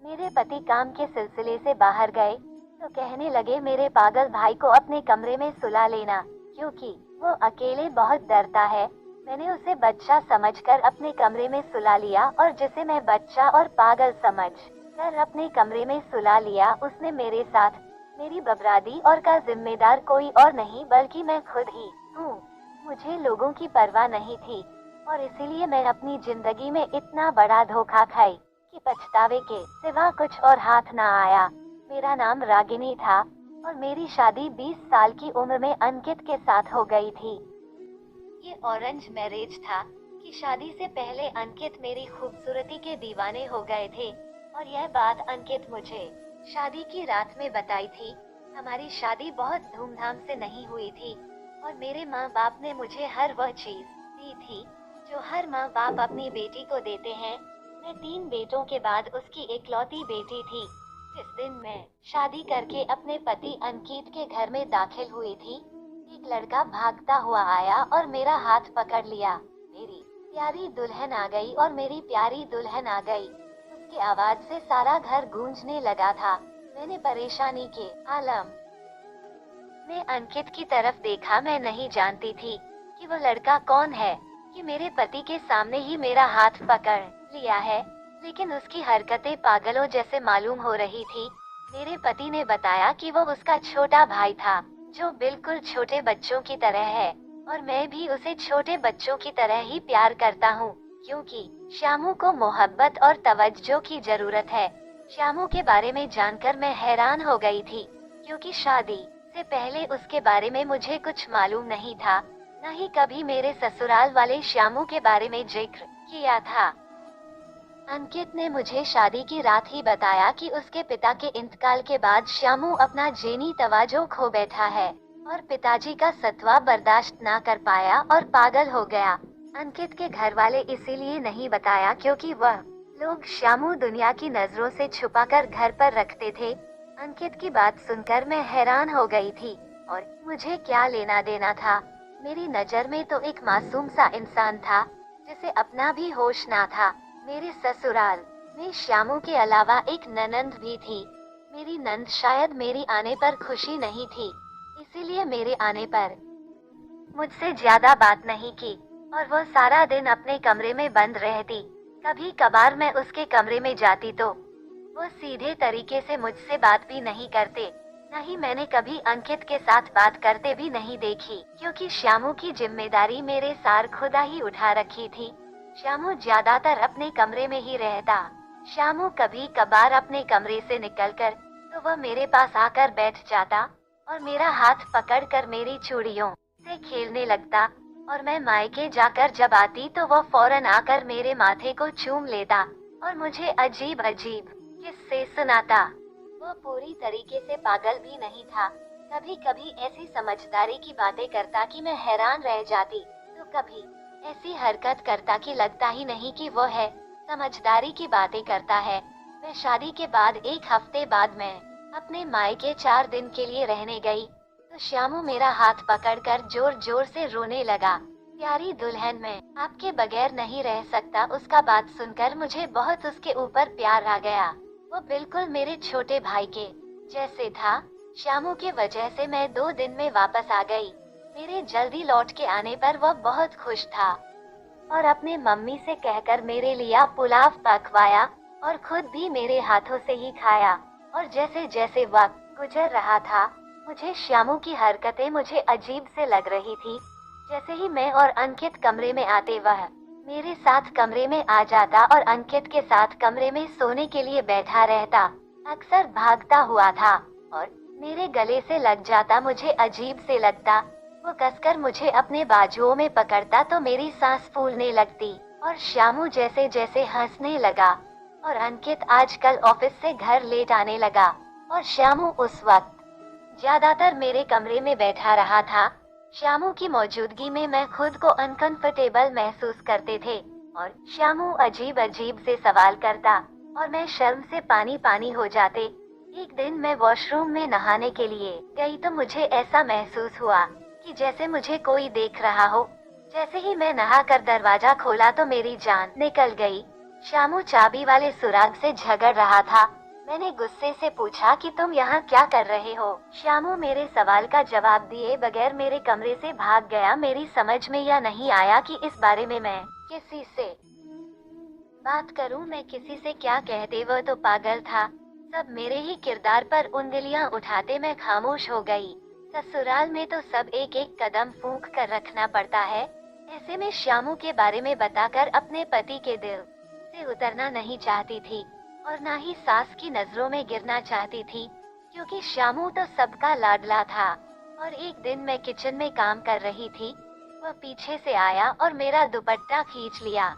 मेरे पति काम के सिलसिले से बाहर गए तो कहने लगे मेरे पागल भाई को अपने कमरे में सुला लेना, क्योंकि वो अकेले बहुत डरता है। मैंने उसे बच्चा समझकर अपने कमरे में सुला लिया और जिसे मैं बच्चा और पागल समझ कर अपने कमरे में सुला लिया, उसने मेरे साथ मेरी बर्बादी और का जिम्मेदार कोई और नहीं बल्कि मैं खुद ही हूँ। मुझे लोगों की परवाह नहीं थी और इसीलिए मैं अपनी जिंदगी में इतना बड़ा धोखा खाई कि पछतावे के सिवा कुछ और हाथ ना आया। मेरा नाम रागिनी था और मेरी शादी 20 साल की उम्र में अंकित के साथ हो गई थी। ये ऑरेंज मैरिज था कि शादी से पहले अंकित मेरी खूबसूरती के दीवाने हो गए थे और यह बात अंकित मुझे शादी की रात में बताई थी। हमारी शादी बहुत धूमधाम से नहीं हुई थी और मेरे माँ बाप ने मुझे हर वह चीज दी थी जो हर माँ बाप अपनी बेटी को देते हैं। मैं 3 बेटों के बाद उसकी इकलौती बेटी थी। जिस दिन मैं शादी करके अपने पति अंकित के घर में दाखिल हुई थी, एक लड़का भागता हुआ आया और मेरा हाथ पकड़ लिया। मेरी प्यारी दुल्हन आ गई और मेरी प्यारी दुल्हन आ गई। उसकी आवाज से सारा घर गूंजने लगा था। मैंने परेशानी के आलम में अंकित की तरफ देखा। मैं नहीं जानती थी कि वो लड़का कौन है, कि मेरे पति के सामने ही मेरा हाथ पकड़ लिया है, लेकिन उसकी हरकतें पागलों जैसे मालूम हो रही थी। मेरे पति ने बताया कि वो उसका छोटा भाई था जो बिल्कुल छोटे बच्चों की तरह है और मैं भी उसे छोटे बच्चों की तरह ही प्यार करता हूँ, क्योंकि श्यामू को मोहब्बत और तवज्जो की जरूरत है। श्यामू के बारे में जानकर मैं हैरान हो गई थी, क्योंकि शादी से पहले उसके बारे में मुझे कुछ मालूम नहीं था, न ही कभी मेरे ससुराल वाले श्यामू के बारे में जिक्र किया था। अंकित ने मुझे शादी की रात ही बताया कि उसके पिता के इंतकाल के बाद श्यामू अपना जेनी तवाजो खो बैठा है और पिताजी का सत्वा बर्दाश्त ना कर पाया और पागल हो गया। अंकित के घर वाले इसीलिए नहीं बताया क्योंकि वह लोग श्यामू दुनिया की नजरों से छुपाकर घर पर रखते थे। अंकित की बात सुनकर मैं हैरान हो गई थी और मुझे क्या लेना देना था। मेरी नजर में तो एक मासूम सा इंसान था जिसे अपना भी होश ना था। मेरे ससुराल में श्यामू के अलावा एक ननंद भी थी। मेरी नंद शायद मेरी आने पर खुशी नहीं थी, इसीलिए मेरे आने पर मुझसे ज्यादा बात नहीं की और वो सारा दिन अपने कमरे में बंद रहती। कभी कभार मैं उसके कमरे में जाती तो वो सीधे तरीके से मुझसे बात भी नहीं करते, न ही मैंने कभी अंकित के साथ बात करते भी नहीं देखी, क्योंकि श्यामू की जिम्मेदारी मेरे सार खुदा ही उठा रखी थी। श्यामू ज्यादातर अपने कमरे में ही रहता। श्यामू कभी कभार अपने कमरे से निकलकर तो वह मेरे पास आकर बैठ जाता और मेरा हाथ पकड़कर मेरी चूड़ियों से खेलने लगता और मैं मायके जाकर जब आती तो वह फौरन आकर मेरे माथे को चूम लेता और मुझे अजीब अजीब किस्से सुनाता। वह पूरी तरीके से पागल भी नहीं था। कभी कभी ऐसी समझदारी की बातें करता कि मैं हैरान रह जाती, तो कभी ऐसी हरकत करता कि लगता ही नहीं कि वो है समझदारी की बातें करता है। मैं शादी के बाद 1 हफ्ते बाद मैं अपने मायके 4 दिन के लिए रहने गई तो श्यामू मेरा हाथ पकड़कर जोर जोर से रोने लगा। प्यारी दुल्हन, मैं आपके बगैर नहीं रह सकता। उसका बात सुनकर मुझे बहुत उसके ऊपर प्यार आ गया। वो बिल्कुल मेरे छोटे भाई के जैसे था। श्यामू की वजह से मैं 2 दिन में वापस आ गई। मेरे जल्दी लौट के आने पर वह बहुत खुश था और अपने मम्मी से कहकर मेरे लिए पुलाव पकवाया और खुद भी मेरे हाथों से ही खाया। और जैसे जैसे वक्त गुजर रहा था, मुझे श्यामू की हरकतें मुझे अजीब से लग रही थी। जैसे ही मैं और अंकित कमरे में आते, वह मेरे साथ कमरे में आ जाता और अंकित के साथ कमरे में सोने के लिए बैठा रहता। अक्सर भागता हुआ था और मेरे गले से लग जाता। मुझे अजीब से लगता। वो कसकर मुझे अपने बाजुओं में पकड़ता तो मेरी सांस फूलने लगती और श्यामू जैसे जैसे हंसने लगा और अंकित आजकल ऑफिस से घर लेट आने लगा और श्यामू उस वक्त ज्यादातर मेरे कमरे में बैठा रहा था। श्यामू की मौजूदगी में मैं खुद को अनकंफर्टेबल महसूस करते थे और श्यामू अजीब अजीब से सवाल करता और मैं शर्म से पानी पानी हो जाते। एक दिन मैं वॉशरूम में नहाने के लिए गई तो मुझे ऐसा महसूस हुआ कि जैसे मुझे कोई देख रहा हो। जैसे ही मैं नहाकर दरवाजा खोला तो मेरी जान निकल गई। श्यामू चाबी वाले सुराग से झगड़ रहा था। मैंने गुस्से से पूछा कि तुम यहाँ क्या कर रहे हो। श्यामू मेरे सवाल का जवाब दिए बगैर मेरे कमरे से भाग गया। मेरी समझ में यह नहीं आया कि इस बारे में मैं किसी से बात करूं। मैं किसी से क्या कहते, वह तो पागल था। सब मेरे ही किरदार पर उंगलियां उठाते मैं खामोश हो गई। ससुराल में तो सब एक एक कदम फूंक कर रखना पड़ता है। ऐसे में श्यामू के बारे में बताकर अपने पति के दिल से उतरना नहीं चाहती थी और ना ही सास की नजरों में गिरना चाहती थी, क्योंकि श्यामू तो सबका लाडला था। और एक दिन मैं किचन में काम कर रही थी, वह पीछे से आया और मेरा दुपट्टा खींच लिया।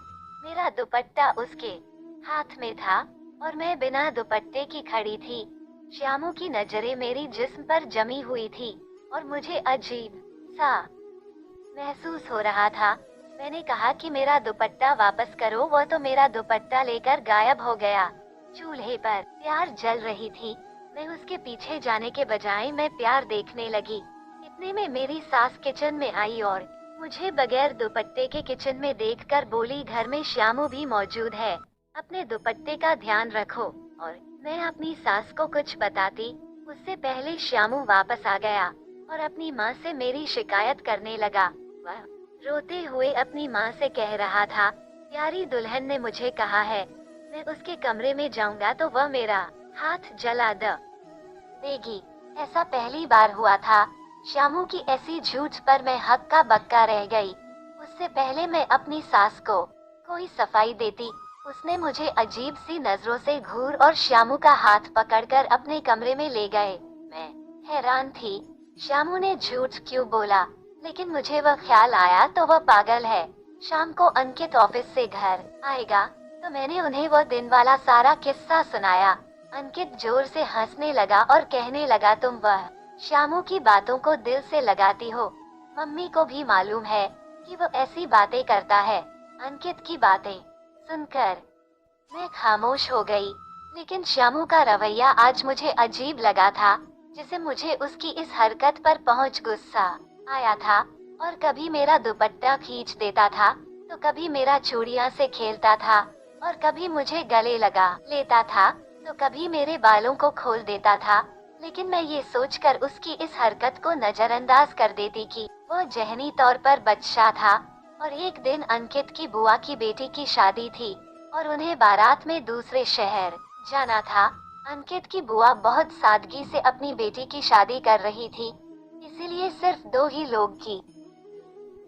मेरा दुपट्टा उसके हाथ में था और मैं बिना दुपट्टे की खड़ी थी। श्यामू की नजरें मेरी जिस्म पर जमी हुई थी और मुझे अजीब सा महसूस हो रहा था। मैंने कहा कि मेरा दुपट्टा वापस करो। वह तो मेरा दुपट्टा लेकर गायब हो गया। चूल्हे पर प्यार जल रही थी। मैं उसके पीछे जाने के बजाय मैं प्यार देखने लगी। इतने में मेरी सास किचन में आई और मुझे बगैर दुपट्टे के किचन में देखकर बोली, घर में श्यामू भी मौजूद है, अपने दुपट्टे का ध्यान रखो। और मैं अपनी सास को कुछ बताती उससे पहले श्यामू वापस आ गया और अपनी माँ से मेरी शिकायत करने लगा। वह रोते हुए अपनी माँ से कह रहा था, प्यारी दुल्हन ने मुझे कहा है मैं उसके कमरे में जाऊंगा तो वह मेरा हाथ जला देगी। ऐसा पहली बार हुआ था। श्यामू की ऐसी झूठ पर मैं हक्का बक्का रह गई। उससे पहले मैं अपनी सास को कोई सफाई देती, उसने मुझे अजीब सी नजरों से घूर और श्यामू का हाथ पकड़कर अपने कमरे में ले गए। मैं हैरान थी, श्यामू ने झूठ क्यों बोला, लेकिन मुझे वह ख्याल आया तो वह पागल है। शाम को अंकित ऑफिस से घर आएगा तो मैंने उन्हें वह दिन वाला सारा किस्सा सुनाया। अंकित जोर से हंसने लगा और कहने लगा, तुम वह श्यामू की बातों को दिल से लगाती हो। मम्मी को भी मालूम है कि वो ऐसी बातें करता है। अंकित की बातें सुनकर मैं खामोश हो गई, लेकिन श्यामू का रवैया आज मुझे अजीब लगा था, जिसे मुझे उसकी इस हरकत पर पहुंच गुस्सा आया था। और कभी मेरा दुपट्टा खींच देता था तो कभी मेरा चूड़ियां से खेलता था और कभी मुझे गले लगा लेता था तो कभी मेरे बालों को खोल देता था। लेकिन मैं ये सोचकर उसकी इस हरकत को नजरअंदाज कर देती कि वो जहनी तौर पर बच्चा था। और एक दिन अंकित की बुआ की बेटी की शादी थी और उन्हें बारात में दूसरे शहर जाना था। अंकित की बुआ बहुत सादगी से अपनी बेटी की शादी कर रही थी, इसीलिए सिर्फ 2 ही लोग की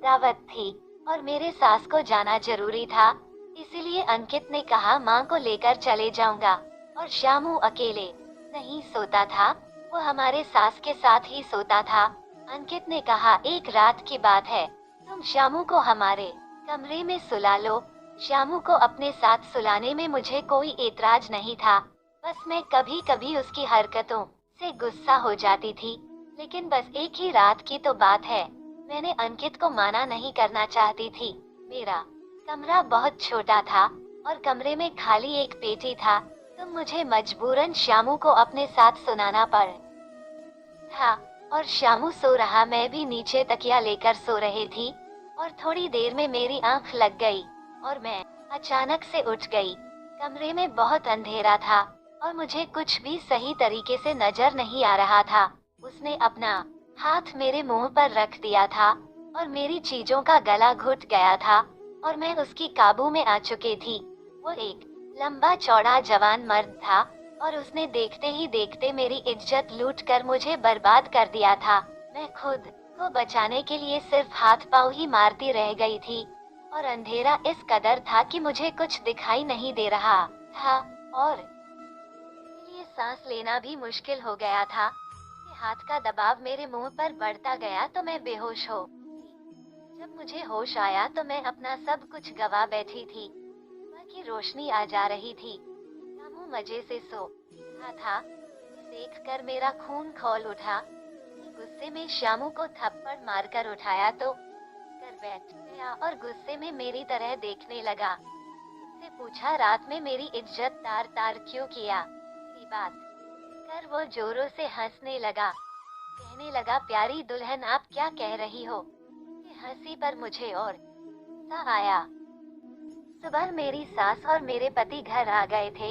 दावत थी और मेरे सास को जाना जरूरी था। इसीलिए अंकित ने कहा, माँ को लेकर चले जाऊंगा। और श्यामू अकेले नहीं सोता था, वो हमारे सास के साथ ही सोता था। अंकित ने कहा, एक रात की बात है, तुम श्यामू को हमारे कमरे में सुला लो। श्यामू को अपने साथ सुलाने में मुझे कोई एतराज नहीं था, बस मैं कभी कभी उसकी हरकतों से गुस्सा हो जाती थी। लेकिन बस एक ही रात की तो बात है, मैंने अंकित को माना नहीं करना चाहती थी। मेरा कमरा बहुत छोटा था और कमरे में खाली एक पेटी था, तो मुझे मजबूरन श्यामू को अपने साथ सुनाना पड़ था। और श्यामू सो रहा, मैं भी नीचे तकिया लेकर सो रही थी और थोड़ी देर में मेरी आंख लग गई और मैं अचानक से उठ गई। कमरे में बहुत अंधेरा था और मुझे कुछ भी सही तरीके से नजर नहीं आ रहा था। उसने अपना हाथ मेरे मुंह पर रख दिया था और मेरी चीजों का गला घुट गया था और मैं उसकी काबू में आ चुकी थी। वो एक लंबा चौड़ा जवान मर्द था और उसने देखते ही देखते मेरी इज्जत लूट कर मुझे बर्बाद कर दिया था। मैं खुद को बचाने के लिए सिर्फ हाथ पाँव ही मारती रह गई थी और अंधेरा इस कदर था कि मुझे कुछ दिखाई नहीं दे रहा था और इसलिए सांस लेना भी मुश्किल हो गया था। हाथ का दबाव मेरे मुंह पर बढ़ता गया तो मैं बेहोश हो गई। जब मुझे होश आया तो मैं अपना सब कुछ गवा बैठी थी। सुबह की रोशनी आ जा रही थी। रामू मजे से सो रहा था। देखकर मेरा खून खौल उठा। गुस्से में श्यामू को थप्पड़ मारकर उठाया तो कर बैठ गया और गुस्से में मेरी तरह देखने लगा। उससे पूछा, रात में मेरी इज्जत तार तार क्यों किया? मेरी बात कर वो जोरों से हंसने लगा। कहने लगा, प्यारी दुल्हन आप क्या कह रही हो? ये हंसी पर मुझे और गुस्सा आया। सुबह मेरी सास और मेरे पति घर आ गए थे।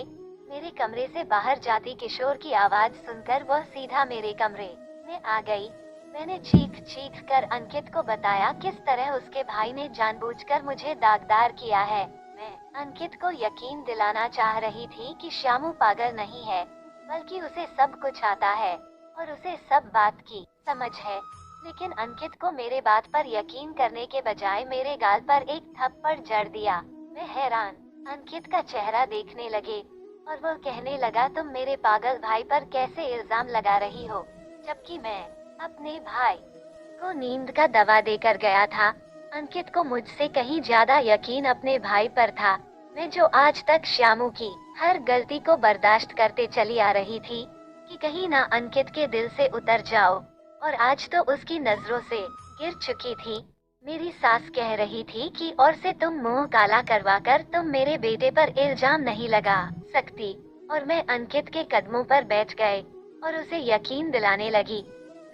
मेरे कमरे से बाहर जाती किशोर की आवाज सुनकर वह सीधा मेरे कमरे में आ गई। मैंने चीख चीख कर अंकित को बताया किस तरह उसके भाई ने जानबूझकर मुझे दागदार किया है। मैं अंकित को यकीन दिलाना चाह रही थी कि श्यामू पागल नहीं है, बल्कि उसे सब कुछ आता है और उसे सब बात की समझ है। लेकिन अंकित को मेरे बात पर यकीन करने के बजाय मेरे गाल पर एक थप्पड़ जड़ दिया। मैं हैरान अंकित का चेहरा देखने लगे और वह कहने लगा, तुम मेरे पागल भाई पर कैसे इल्जाम लगा रही हो, जबकि मैं अपने भाई को नींद का दवा देकर गया था। अंकित को मुझसे कहीं ज्यादा यकीन अपने भाई पर था। मैं जो आज तक श्यामू की हर गलती को बर्दाश्त करते चली आ रही थी कि कहीं ना अंकित के दिल से उतर जाओ, और आज तो उसकी नजरों से गिर चुकी थी। मेरी सास कह रही थी कि और से तुम मुंह काला करवाकर तुम मेरे बेटे पर इल्जाम नहीं लगा सकती, और मैं अंकित के कदमों पर बैठ गए और उसे यकीन दिलाने लगी।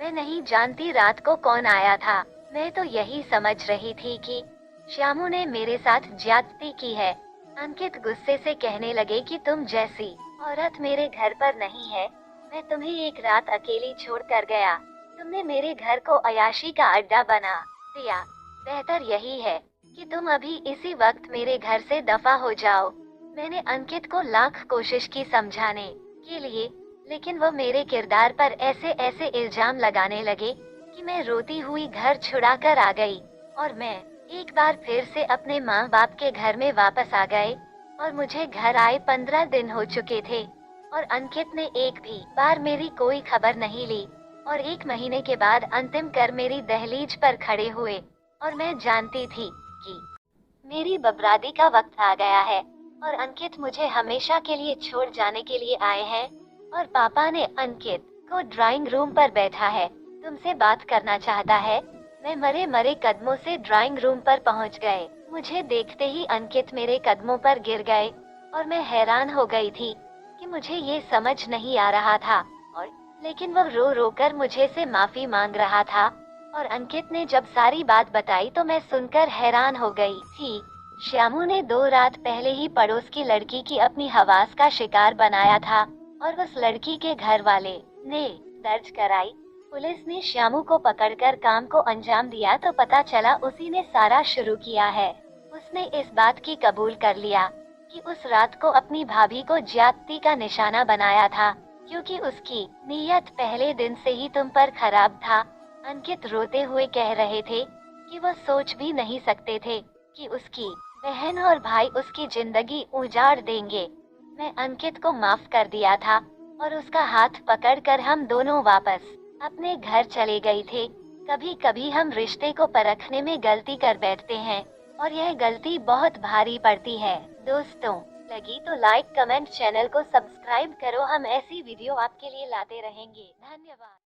मैं नहीं जानती रात को कौन आया था, मैं तो यही समझ रही थी कि श्यामू ने मेरे साथ ज्यादती की है। अंकित गुस्से से कहने लगे कि तुम जैसी औरत मेरे घर पर नहीं है। मैं तुम्हें एक रात अकेली छोड़ कर गया, तुमने मेरे घर को अयाशी का अड्डा बना दिया। बेहतर यही है कि तुम अभी इसी वक्त मेरे घर से दफा हो जाओ। मैंने अंकित को लाख कोशिश की समझाने के लिए, लेकिन वह मेरे किरदार पर ऐसे ऐसे इल्जाम लगाने लगे कि मैं रोती हुई घर छुड़ा कर आ गई, और मैं एक बार फिर से अपने माँ बाप के घर में वापस आ गए। और मुझे घर आए 15 दिन हो चुके थे और अंकित ने एक भी बार मेरी कोई खबर नहीं ली। और 1 महीने के बाद अंतिम कर मेरी दहलीज पर खड़े हुए, और मैं जानती थी कि मेरी बर्बादी का वक्त आ गया है और अंकित मुझे हमेशा के लिए छोड़ जाने के लिए आए हैं। और पापा ने अंकित को ड्राइंग रूम पर बैठा है, तुमसे बात करना चाहता है। मैं मरे मरे कदमों से ड्राइंग रूम पर पहुंच गए। मुझे देखते ही अंकित मेरे कदमों पर गिर गए और मैं हैरान हो गई थी कि मुझे ये समझ नहीं आ रहा था। और लेकिन वह रो रो कर मुझे से माफी मांग रहा था, और अंकित ने जब सारी बात बताई तो मैं सुनकर हैरान हो गई थी। श्यामू ने 2 रात पहले ही पड़ोस की लड़की की अपनी हवास का शिकार बनाया था और उस लड़की के घर वाले ने दर्ज कराई। पुलिस ने श्यामू को पकड़कर काम को अंजाम दिया तो पता चला उसी ने सारा शुरू किया है। उसने इस बात की कबूल कर लिया कि उस रात को अपनी भाभी को ज्यादती का निशाना बनाया था, क्योंकि उसकी नीयत पहले दिन से ही तुम पर खराब था। अंकित रोते हुए कह रहे थे कि वो सोच भी नहीं सकते थे कि उसकी बहन और भाई उसकी जिंदगी उजाड़ देंगे। मैं अंकित को माफ कर दिया था और उसका हाथ पकड़कर हम दोनों वापस अपने घर चले गए थे। कभी कभी हम रिश्ते को परखने में गलती कर बैठते हैं और यह गलती बहुत भारी पड़ती है। दोस्तों, लगी तो लाइक कमेंट चैनल को सब्सक्राइब करो, हम ऐसी वीडियो आपके लिए लाते रहेंगे। धन्यवाद।